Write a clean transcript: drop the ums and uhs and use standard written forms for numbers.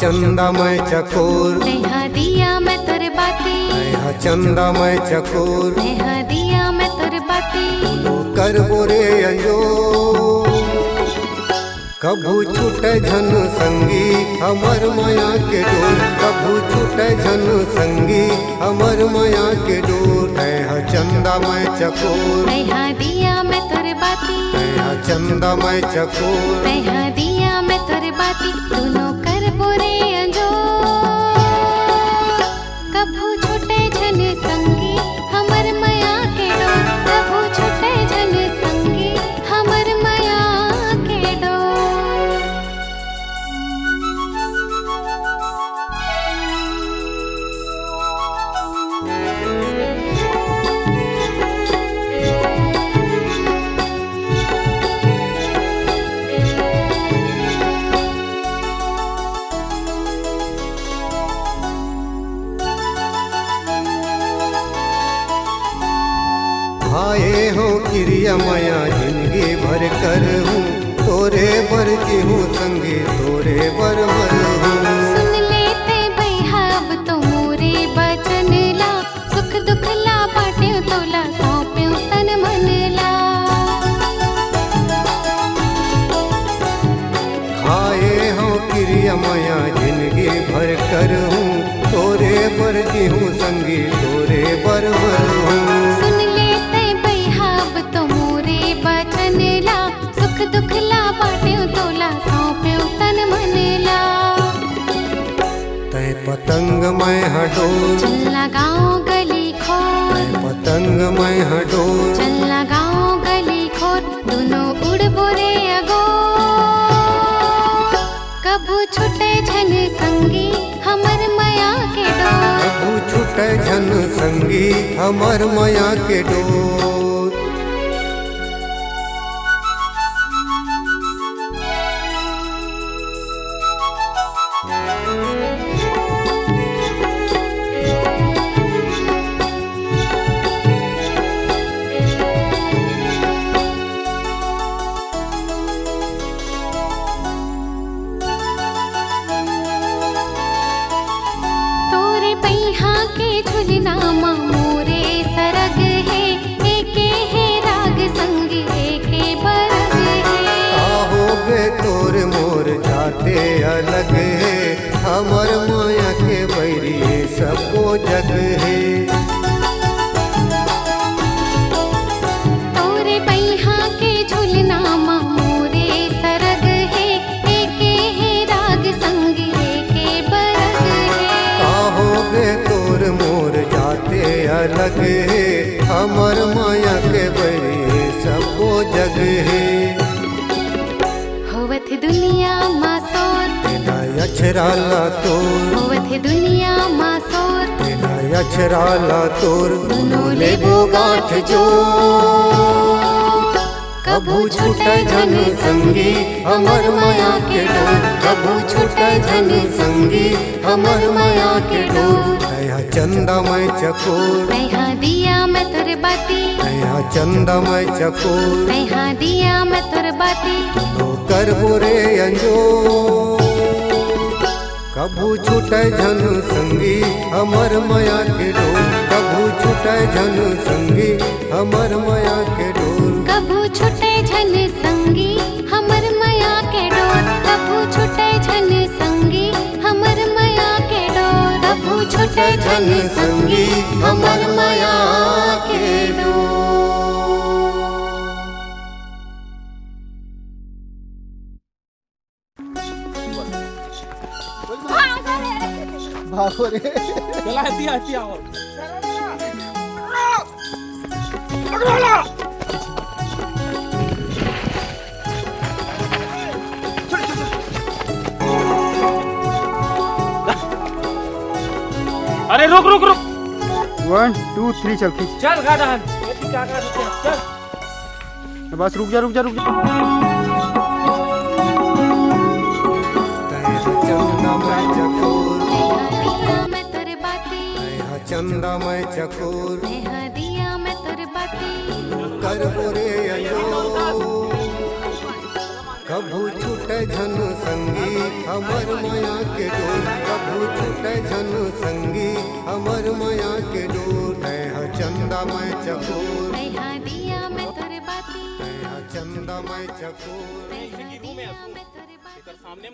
चंदा मैं चकोर, नैहा दिया मैं तोर बाती, चंदा मैं चकोर, नैहा दिया मैं तोर बाती। कर बोरे अंजो कभू छूटे झन संगी हमर माया के डोर, कभू छूटे झन संगी हमर माया के डोर। है चंदा मैं चकोर, नैहा दिया मैं तोर बाती, है चंदा मैं चकोर, नैहा दिया मैं तोर बाती। दोनों कर बोरे अंजो कभू छूटे झन संगी हमर माया के डोर, कभू छूटे झन संगी हमर माया के डोर। आए हो क्रिया माया जिंदगी भर कर हूँ, तोरे बर की हूँ संगी तोरे बर मर हूँ। सुन लेते भैया अब तो मोरे बचन ला, सुख दुख ला बाटे तोला सौंप्यो तन मन ला। आए हो क्रिया माया जिंदगी भर कर हूँ, तोरे बर की हूँ संगी तोरे बर मर हूँ। सुन लेते भैया अब तो मोरे बचन ला, सुख दुख ला बाटे तोला सौंप्यो तन मन ला। तय पतंग मैं हडोर, चल गाँव गली खोर, तय पतंग मैं हडोर, चल गाँव गली खोर। दोनों उड़ बोरे अगो कभू छूटे झन संगी हमर माया के डोर, कभू छूटे झन संगी हमर माया के डोर। तोरे पैहा के झुलना माँ मोरे सरग है, एके है राग संग एके बरग है। ahoगे तोर मोर जाते अलग है, हमर माया के बैरी सबको जग है। तोरे पैहा के झुलना माँ मोरे सरग है, एके है राग संग एके बरग है। ahoगे तोर मोर जाते अलग है, हमर माया के बैरी सबको जग है। होवत दुनिया माँ सोर, तेरा अछराला तोर, होवत दुनिया माँ सोर। तेरा अछराला तोर, दोनों लेबो गांठ जो कभू छूटे झन संगी हमर माया के डोर, कभू छूटे झन संगी हमर माया के डोर। है चंदा मैं चकोर, नैहा दिया मैं तोर बाती, है चंदा मैं चकोर, नैहा दिया मैं तोर बाती। तो कर बोरे अंजो कभू छूटे झन संगी हमर माया के डोर, कभू छूटे झन संगी हमर माया के डोर। कभू छूटे झन संगी हमर माया के डोर, कभू छूटे झन संगी हमर माया के डोर, कभू छूटे झन संगी हमर माया के डोर। भागो रे। चला हती हती आओ अरे रुक रुक रुक 1 2 3 चल खींच। चल गाड़ा ये क्या कर रहे हैं चल बस रुक जा रुक जा रुक जा। चंदा मैं चकोर, दिया मैं तोर बाती, चंदा मैं चकोर, नैहा दिया मैं तोर बाती। कर बोरे अंजो कभू छूटे झन संगी हमर माया के डोर, कभू छूटे झन संगी हमर माया के डोर। है चंदा मैं चकोर, है दिया मैं तोरे बाती, है चंदा मैं चकोर। है दिया मैं तोरे बाती। सामने